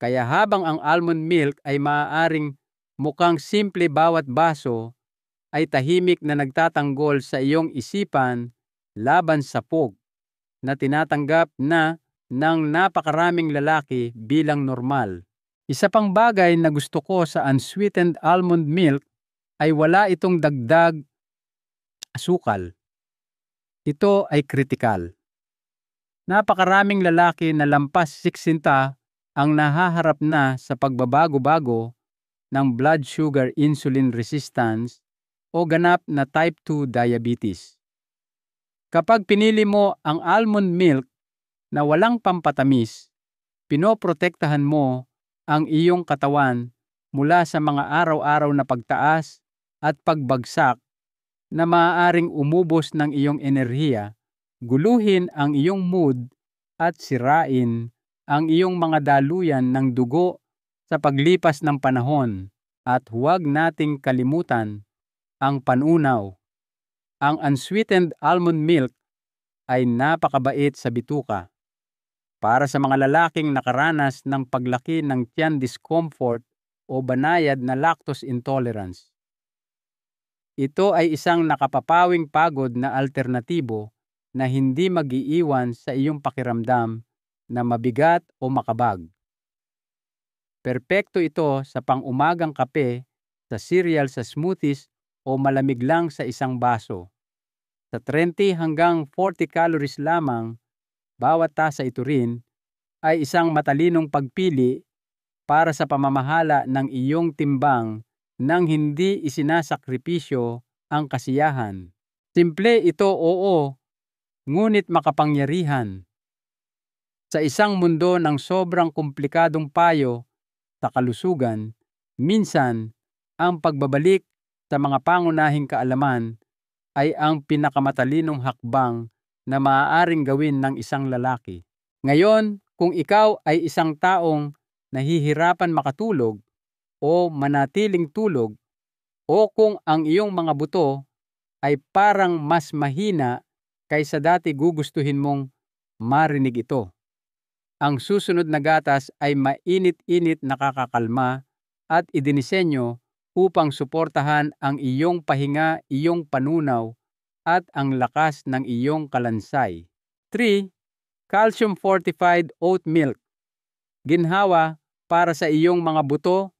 Kaya habang ang almond milk ay maaaring mukhang simple bawat baso, ay tahimik na nagtatanggol sa iyong isipan laban sa POG na tinatanggap na ng napakaraming lalaki bilang normal. Isa pang bagay na gusto ko sa unsweetened almond milk ay wala itong dagdag asukal. Ito ay kritikal. Napakaraming lalaki na lampas 60 ang nahaharap na sa pagbabago-bago ng blood sugar insulin resistance o ganap na type 2 diabetes. Kapag pinili mo ang almond milk na walang pampatamis, pinoprotektahan mo ang iyong katawan mula sa mga araw-araw na pagtaas at pagbagsak na maaaring umubos ng iyong enerhiya, guluhin ang iyong mood at sirain ang iyong mga daluyan ng dugo sa paglipas ng panahon. At huwag nating kalimutan ang panunaw. Ang unsweetened almond milk ay napakabait sa bituka. Para sa mga lalaking nakaranas ng paglaki ng tiyan discomfort o banayad na lactose intolerance. Ito ay isang nakapapawing pagod na alternatibo na hindi mag-iiwan sa iyong pakiramdam na mabigat o makabag. Perpekto ito sa pang-umagang kape, sa cereal sa smoothies o malamig lang sa isang baso. Sa 30 hanggang 40 calories lamang, bawat tasa ito rin ay isang matalinong pagpili para sa pamamahala ng iyong timbang nang hindi isinasakripisyo ang kasiyahan. Simple ito, oo, ngunit makapangyarihan. Sa isang mundo ng sobrang komplikadong payo sa kalusugan, minsan ang pagbabalik sa mga pangunahing kaalaman ay ang pinakamatalinong hakbang na maaaring gawin ng isang lalaki. Ngayon, kung ikaw ay isang taong nahihirapan makatulog o manatiling tulog, o kung ang iyong mga buto ay parang mas mahina kaysa dati, gugustuhin mong marinig ito. Ang susunod na gatas ay mainit-init, nakakakalma at idinisenyo upang suportahan ang iyong pahinga, iyong panunaw at ang lakas ng iyong kalansay. 3. Calcium fortified oat milk. Ginhawa para sa iyong mga buto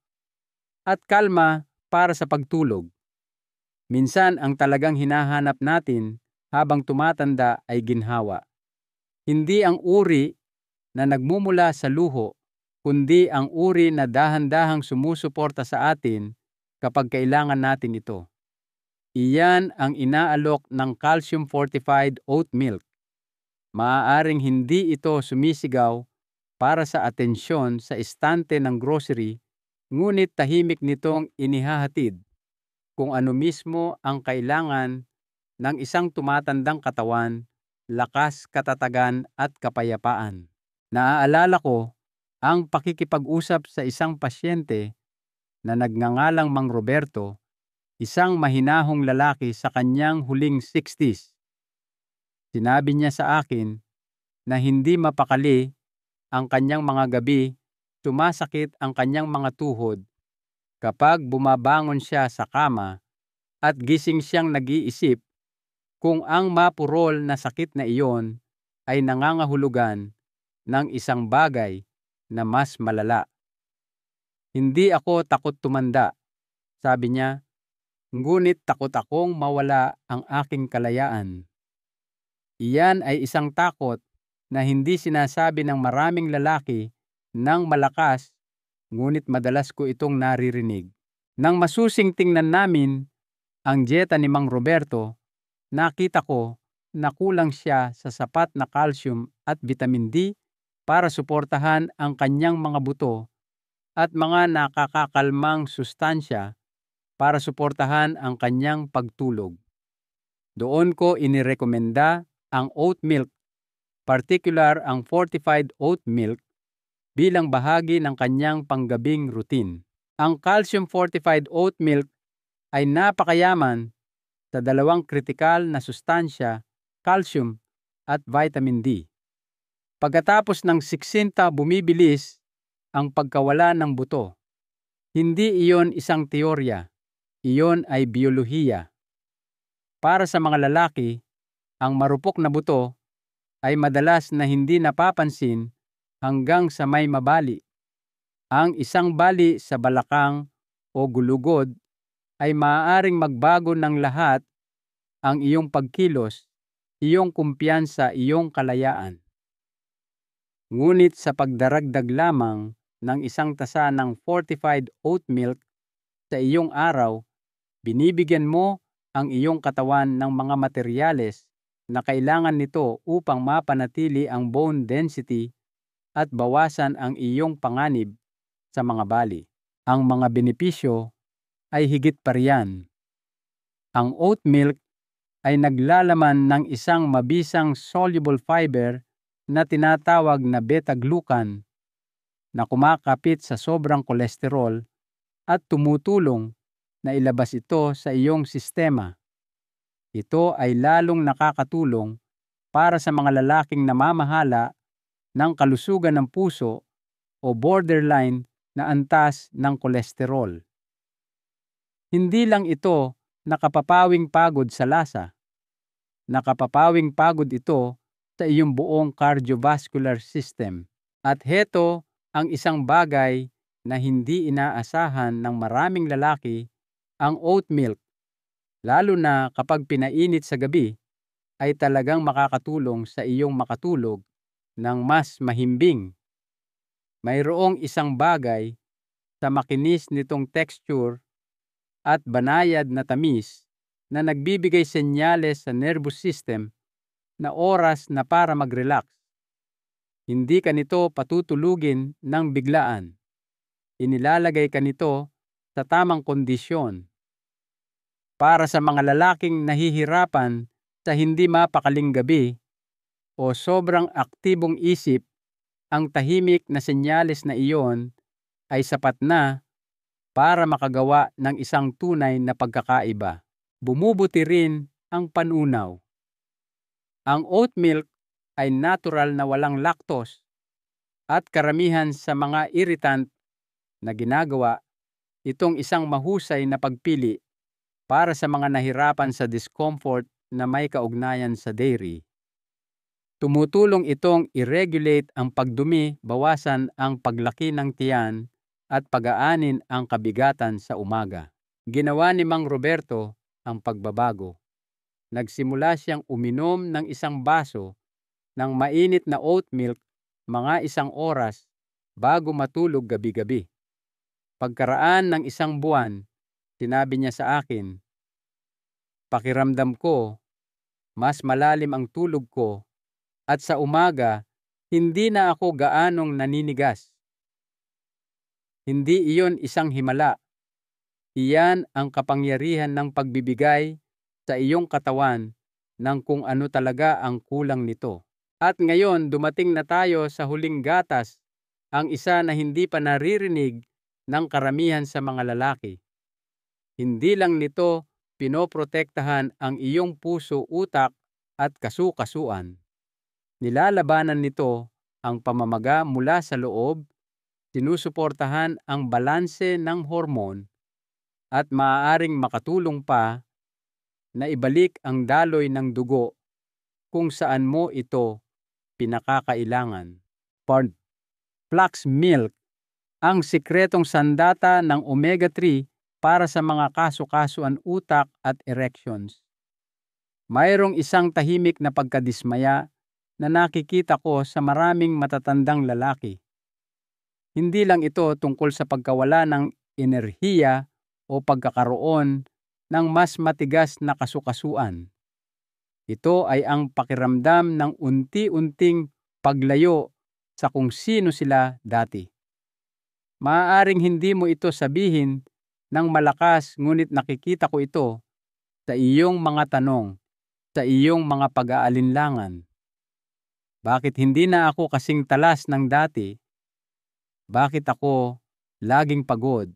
at kalma para sa pagtulog. Minsan ang talagang hinahanap natin habang tumatanda ay ginhawa. Hindi ang uri na nagmumula sa luho, kundi ang uri na dahan-dahang sumusuporta sa atin kapag kailangan natin ito. Iyan ang inaalok ng calcium fortified oat milk. Maaaring hindi ito sumisigaw para sa atensyon sa istante ng grocery, ngunit tahimik nitong inihahatid kung ano mismo ang kailangan ng isang tumatandang katawan: lakas, katatagan at kapayapaan. Naaalala ko ang pakikipag-usap sa isang pasyente na nagngangalang Mang Roberto, isang mahinahong lalaki sa kanyang huling 60s. Sinabi niya sa akin na hindi mapakali ang kanyang mga gabi, sumasakit ang kanyang mga tuhod kapag bumabangon siya sa kama at gising siyang nag-iisip kung ang mapurol na sakit na iyon ay nangangahulugan ng isang bagay na mas malala. Hindi ako takot tumanda, sabi niya, ngunit takot akong mawala ang aking kalayaan. Iyan ay isang takot na hindi sinasabi ng maraming lalaki ng malakas, ngunit madalas ko itong naririnig. Nang masusing tingnan namin ang dieta ni Mang Roberto, nakita ko na kulang siya sa sapat na calcium at vitamin D para suportahan ang kanyang mga buto at mga nakakakalmang sustansya para suportahan ang kanyang pagtulog. Doon ko inirekomenda ang oat milk, particular ang fortified oat milk, bilang bahagi ng kanyang panggabing routine. Ang calcium fortified oat milk ay napakayaman sa dalawang kritikal na sustansya, calcium at vitamin D. Pagkatapos ng 60, bumibilis ang pagkawala ng buto. Hindi iyon isang teorya, iyon ay biyolohiya. Para sa mga lalaki, ang marupok na buto ay madalas na hindi napapansin hanggang sa may mabali. Ang isang bali sa balakang o gulugod ay maaaring magbago ng lahat: ang iyong pagkilos, iyong kumpiyansa, iyong kalayaan. Ngunit sa pagdaragdag lamang ng isang tasa ng fortified oat milk sa iyong araw, binibigyan mo ang iyong katawan ng mga materyales na kailangan nito upang mapanatili ang bone density at bawasan ang iyong panganib sa mga bali. Ang mga benepisyo ay higit pa riyan. Ang oat milk ay naglalaman ng isang mabisang soluble fiber na tinatawag na beta-glucan na kumakapit sa sobrang kolesterol at tumutulong na ilabas ito sa iyong sistema. Ito ay lalong nakakatulong para sa mga lalaking namamahala ng kalusugan ng puso o borderline na antas ng kolesterol. Hindi lang ito nakapapawing pagod sa lasa. Nakapapawing pagod ito sa iyong buong cardiovascular system. At heto ang isang bagay na hindi inaasahan ng maraming lalaki, ang oat milk, lalo na kapag pinainit sa gabi, ay talagang makakatulong sa iyong makatulog ng mas mahimbing. Mayroong isang bagay sa makinis nitong texture at banayad na tamis na nagbibigay senyales sa nervous system na oras na para mag-relax. Hindi ka nito patutulugin ng biglaan. Inilalagay ka nito sa tamang kondisyon. Para sa mga lalaking nahihirapan sa hindi mapakaling gabi o sobrang aktibong isip, ang tahimik na senyales na iyon ay sapat na para makagawa ng isang tunay na pagkakaiba. Bumubuti rin ang panunaw. Ang oat milk ay natural na walang lactose at karamihan sa mga irritant na ginagawa itong isang mahusay na pagpili para sa mga nahirapan sa discomfort na may kaugnayan sa dairy. Tumutulong itong i-regulate ang pagdumi, bawasan ang paglaki ng tiyan at pag-aanin ang kabigatan sa umaga. Ginawa ni Mang Roberto ang pagbabago. Nagsimula siyang uminom ng isang baso ng mainit na oat milk mga 1 oras bago matulog gabi-gabi. Pagkaraan ng 1 buwan, sinabi niya sa akin, "Pakiramdam ko, mas malalim ang tulog ko at sa umaga, hindi na ako gaanong naninigas." Hindi iyon isang himala. Iyan ang kapangyarihan ng pagbibigay sa iyong katawan ng kung ano talaga ang kulang nito. At ngayon, dumating na tayo sa huling gatas, ang isa na hindi pa naririnig ng karamihan sa mga lalaki. Hindi lang nito pinoprotektahan ang iyong puso, utak at kasu-kasuan. Nilalabanan nito ang pamamaga mula sa loob, sinusuportahan ang balanse ng hormone, at maaaring makatulong pa na ibalik ang daloy ng dugo kung saan mo ito pinakakailangan. Flax milk, ang sikretong sandata ng omega-3 para sa mga kasu-kasuan, utak at erections. Mayroong isang tahimik na pagkadismaya na nakikita ko sa maraming matatandang lalaki. Hindi lang ito tungkol sa pagkawala ng enerhiya o pagkakaroon ng mas matigas na kasukasuan. Ito ay ang pakiramdam ng unti-unting paglayo sa kung sino sila dati. Maaaring hindi mo ito sabihin ng malakas, ngunit nakikita ko ito sa iyong mga tanong, sa iyong mga pag-aalinlangan. Bakit hindi na ako kasing talas ng dati? Bakit ako laging pagod?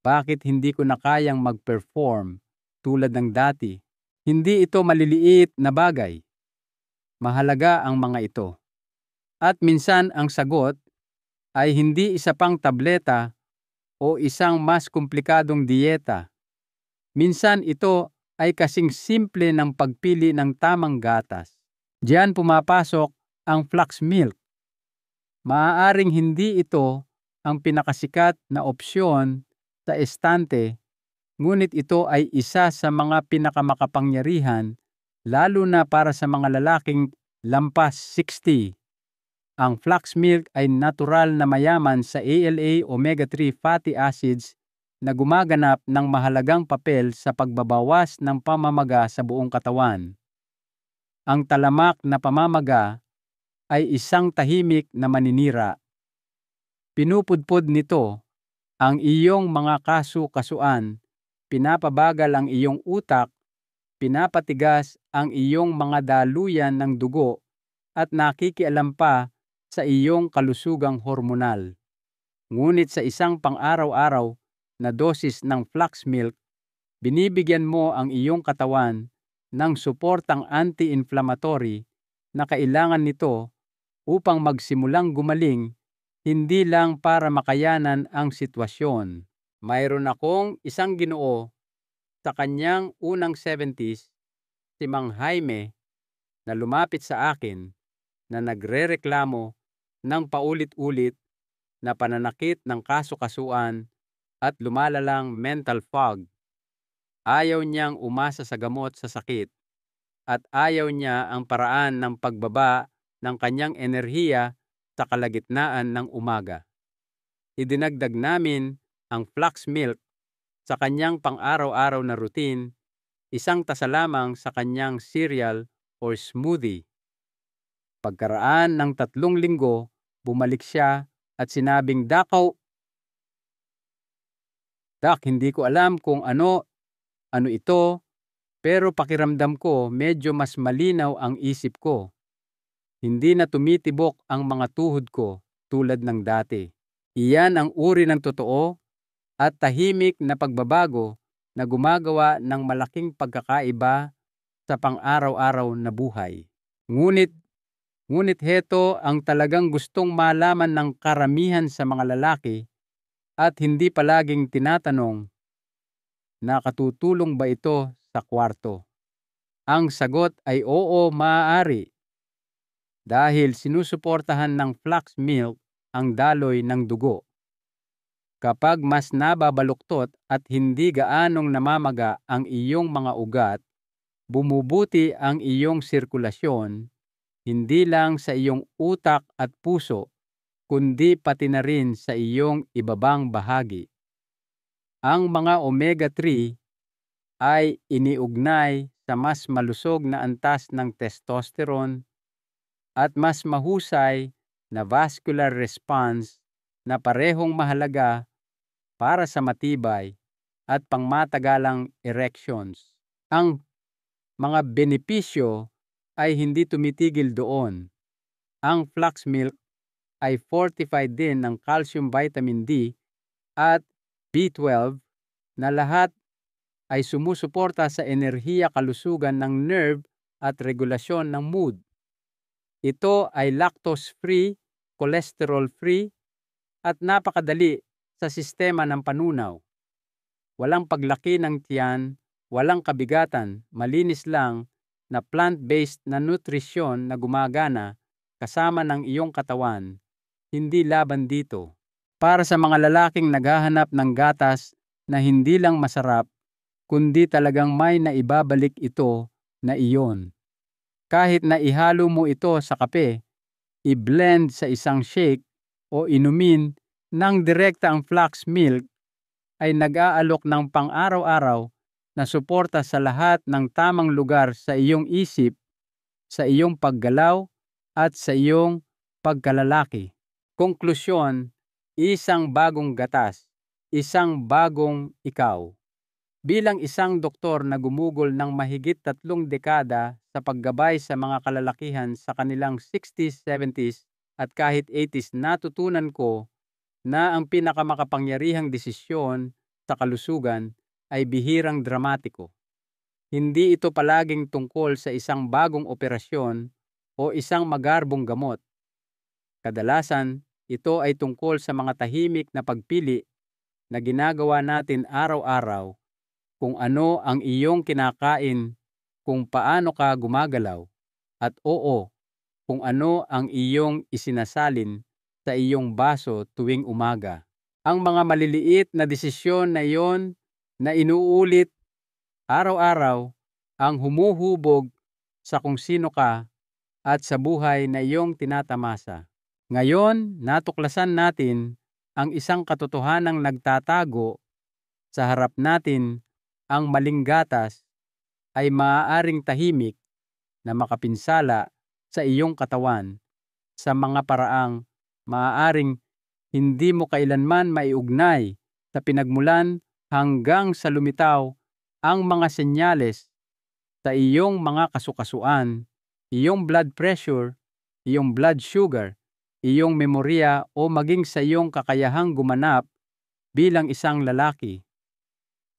Bakit hindi ko na kayang mag-perform tulad ng dati? Hindi ito maliliit na bagay. Mahalaga ang mga ito. At minsan ang sagot ay hindi isa pang tableta o isang mas komplikadong diyeta. Minsan ito ay kasing simple ng pagpili ng tamang gatas. Diyan pumapasok ang flax milk. Maaaring hindi ito ang pinakasikat na opsyon sa estante, ngunit ito ay isa sa mga pinakamakapangyarihan, lalo na para sa mga lalaking lampas 60. Ang flax milk ay natural na mayaman sa ALA, omega-3 fatty acids na gumaganap ng mahalagang papel sa pagbabawas ng pamamaga sa buong katawan. Ang talamak na pamamaga ay isang tahimik na maninira. Pinupudpod nito ang iyong mga kasu-kasuan, pinapabagal ang iyong utak, pinapatigas ang iyong mga daluyan ng dugo, at nakikialam pa sa iyong kalusugang hormonal. Ngunit sa isang pang-araw-araw na dosis ng flax milk, binibigyan mo ang iyong katawan ng suportang anti-inflammatory na kailangan nito upang magsimulang gumaling, hindi lang para makayanan ang sitwasyon. Mayroon akong isang Ginoo sa kanyang unang 70s, si Mang Jaime, na lumapit sa akin na nagrereklamo ng paulit-ulit na pananakit ng kasukasuan at lumalalang mental fog. Ayaw niyang umasa sa gamot sa sakit at ayaw niya ang paraan ng pagbaba ng kanyang enerhiya sa kalagitnaan ng umaga. Idinagdag namin ang flax milk sa kanyang pang-araw-araw na routine, isang tasa lamang sa kanyang cereal or smoothie. Pagkaraan ng 3 linggo, bumalik siya at sinabing, Dak, hindi ko alam kung ano ito, pero pakiramdam ko medyo mas malinaw ang isip ko. Hindi na tumitibok ang mga tuhod ko tulad ng dati. Iyan ang uri ng totoo at tahimik na pagbabago na gumagawa ng malaking pagkakaiba sa pang-araw-araw na buhay. Ngunit heto ang talagang gustong malaman ng karamihan sa mga lalaki at hindi palaging tinatanong, nakatutulong ba ito sa kwarto? Ang sagot ay oo, maaari. Dahil sinusuportahan ng flax milk ang daloy ng dugo. Kapag mas nababaluktot at hindi gaanong namamaga ang iyong mga ugat, bumubuti ang iyong sirkulasyon, hindi lang sa iyong utak at puso, kundi pati na rin sa iyong ibabang bahagi. Ang mga omega-3 ay iniugnay sa mas malusog na antas ng testosterone at mas mahusay na vascular response na parehong mahalaga para sa matibay at pangmatagalang erections. Ang mga benepisyo ay hindi tumitigil doon. Ang flax milk ay fortified din ng calcium, vitamin D at B12 na lahat ay sumusuporta sa enerhiya, kalusugan ng nerve at regulasyon ng mood. Ito ay lactose-free, cholesterol-free at napakadali sa sistema ng panunaw. Walang paglaki ng tiyan, walang kabigatan, malinis lang na plant-based na nutrisyon na gumagana kasama ng iyong katawan, hindi laban dito. Para sa mga lalaking naghahanap ng gatas na hindi lang masarap, kundi talagang may naibabalik ito na iyon. Kahit na ihalo mo ito sa kape, i-blend sa isang shake o inumin ng direkta ang flax milk, ay nag-aalok ng pang-araw-araw na suporta sa lahat ng tamang lugar sa iyong isip, sa iyong paggalaw at sa iyong pagkalalaki. Konklusyon, isang bagong gatas, isang bagong ikaw. Bilang isang doktor na gumugol ng mahigit 3 dekada sa paggabay sa mga kalalakihan sa kanilang 60s, 70s at kahit 80s, natutunan ko na ang pinakamakapangyarihang desisyon sa kalusugan ay bihirang dramatiko. Hindi ito palaging tungkol sa isang bagong operasyon o isang magarbong gamot. Kadalasan, ito ay tungkol sa mga tahimik na pagpili na ginagawa natin araw-araw, kung ano ang iyong kinakain, kung paano ka gumagalaw, at oo, kung ano ang iyong isinasalin sa iyong baso tuwing umaga. Ang mga maliliit na desisyon na iyon na inuulit araw-araw ang humuhubog sa kung sino ka at sa buhay na iyong tinatamasa. Ngayon, natuklasan natin ang isang katotohanang nagtatago sa harap natin. Ang maling gatas ay maaaring tahimik na makapinsala sa iyong katawan sa mga paraang maaaring hindi mo kailanman maiugnay sa pinagmulan hanggang sa lumitaw ang mga senyales sa iyong mga kasukasuan, iyong blood pressure, iyong blood sugar, iyong memorya o maging sa iyong kakayahang gumanap bilang isang lalaki.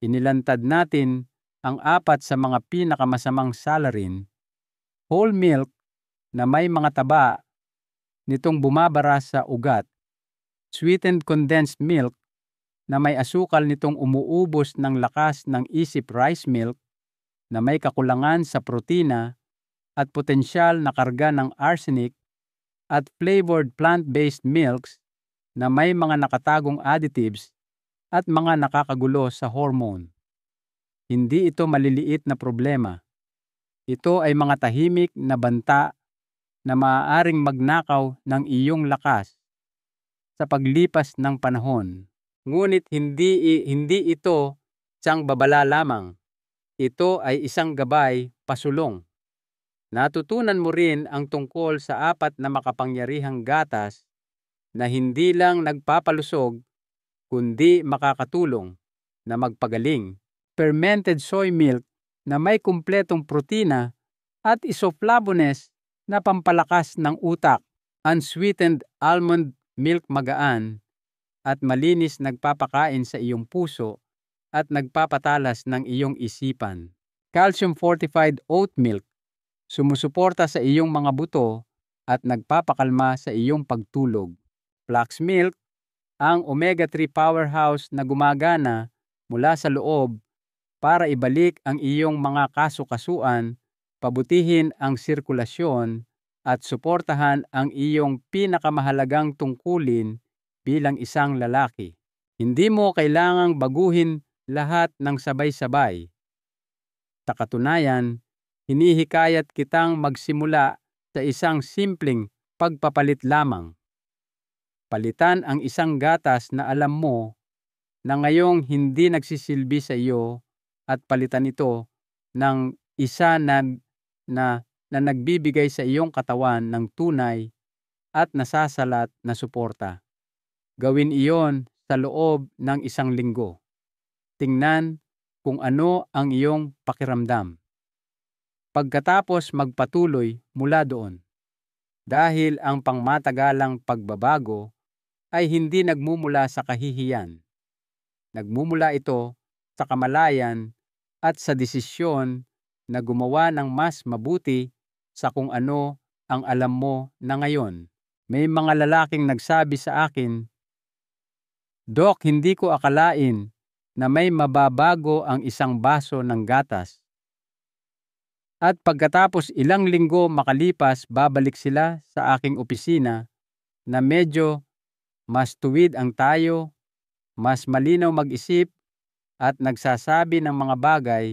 Inilantad natin ang 4 sa mga pinakamasamang salarin: whole milk na may mga taba nitong bumabara sa ugat. Sweetened condensed milk na may asukal nitong umuubos ng lakas ng isip rice milk na may kakulangan sa protina at potensyal na karga ng arsenic at flavored plant-based milks na may mga nakatagong additives at mga nakakagulo sa hormone. Hindi ito maliliit na problema. Ito ay mga tahimik na banta na maaaring magnakaw ng iyong lakas sa paglipas ng panahon. Ngunit hindi ito isang babala lamang. Ito ay isang gabay pasulong. Natutunan mo rin ang tungkol sa 4 na makapangyarihang gatas na hindi lang nagpapalusog kundi makakatulong na magpagaling. Fermented soy milk na may kumpletong protina at isoflavones na pampalakas ng utak. Unsweetened almond milk magaan at malinis nagpapakain sa iyong puso at nagpapatalas ng iyong isipan. Calcium-fortified oat milk, sumusuporta sa iyong mga buto at nagpapakalma sa iyong pagtulog. Flax milk, ang omega-3 powerhouse na gumagana mula sa loob para ibalik ang iyong mga kasukasuan, pabutihin ang sirkulasyon, at suportahan ang iyong pinakamahalagang tungkulin bilang isang lalaki. Hindi mo kailangang baguhin lahat ng sabay-sabay. Sa katunayan, hinihikayat kitang magsimula sa isang simpleng pagpapalit lamang. Palitan ang isang gatas na alam mo na ngayong hindi nagsisilbi sa iyo at palitan ito ng isa na nagbibigay sa iyong katawan ng tunay at nasasalat na suporta. Gawin iyon sa loob ng 1 linggo. Tingnan kung ano ang iyong pakiramdam. Pagkatapos magpatuloy mula doon. Dahil ang pangmatagalang pagbabago ay hindi nagmumula sa kahihiyan. Nagmumula ito sa kamalayan at sa desisyon na gumawa ng mas mabuti sa kung ano ang alam mo na ngayon. May mga lalaking nagsabi sa akin, "Doc, hindi ko akalain na may mababago ang isang baso ng gatas." At pagkatapos ilang linggo makalipas, babalik sila sa aking opisina na medyo mas tuwid ang tayo, mas malinaw mag-isip, at nagsasabi ng mga bagay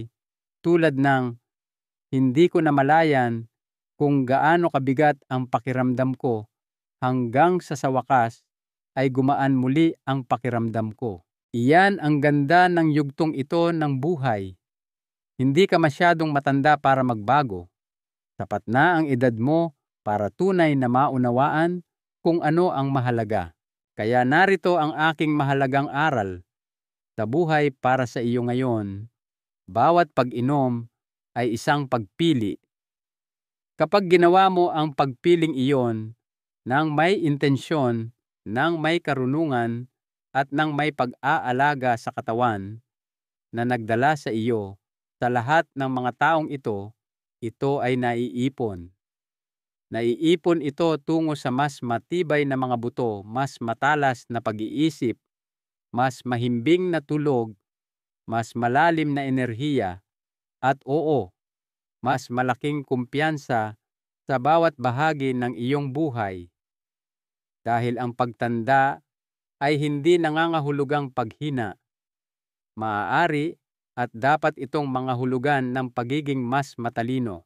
tulad ng, "Hindi ko namalayan kung gaano kabigat ang pakiramdam ko hanggang sa wakas ay gumaan muli ang pakiramdam ko." Iyan ang ganda ng yugtong ito ng buhay. Hindi ka masyadong matanda para magbago. Sapat na ang edad mo para tunay na maunawaan kung ano ang mahalaga. Kaya narito ang aking mahalagang aral sa buhay para sa iyo ngayon. Bawat pag-inom ay isang pagpili. Kapag ginawa mo ang pagpiling iyon nang may intensyon, nang may karunungan, at nang may pag-aalaga sa katawan na nagdala sa iyo, sa lahat ng mga taong ito ay naiipon. Naiipon ito tungo sa mas matibay na mga buto, mas matalas na pag-iisip, mas mahimbing na tulog, mas malalim na enerhiya, at mas malaking kumpiyansa sa bawat bahagi ng iyong buhay. Dahil ang pagtanda ay hindi nangangahulugang paghina. Maaari at dapat itong mga hulugan ng pagiging mas matalino.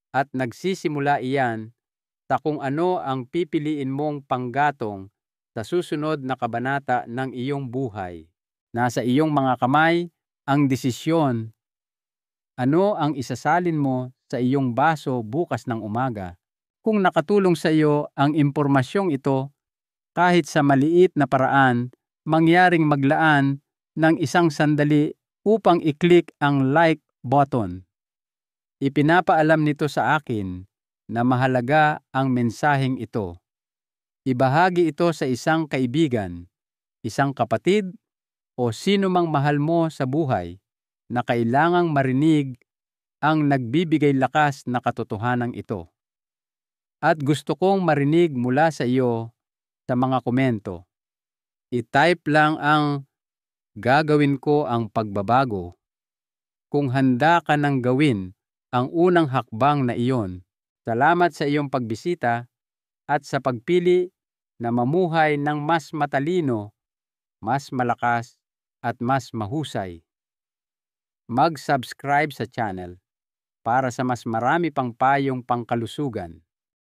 At nagsisimula iyan sa kung ano ang pipiliin mong panggatong sa susunod na kabanata ng iyong buhay. Nasa iyong mga kamay ang desisyon. Ano ang isasalin mo sa iyong baso bukas ng umaga? Kung nakatulong sa iyo ang impormasyong ito, kahit sa maliit na paraan, mangyaring maglaan ng 1 sandali upang i-click ang like button. Ipinapaalam nito sa akin na mahalaga ang mensaheng ito. Ibahagi ito sa isang kaibigan, isang kapatid, o sino mang mahal mo sa buhay na kailangang marinig ang nagbibigay lakas na katotohanan ito. At gusto kong marinig mula sa iyo sa mga komento. I-type lang ang gagawin ko ang pagbabago. Kung handa ka nang gawin ang unang hakbang na iyon. Salamat sa iyong pagbisita at sa pagpili na mamuhay ng mas matalino, mas malakas at mas mahusay. Mag-subscribe sa channel para sa mas marami pang payong pangkalusugan.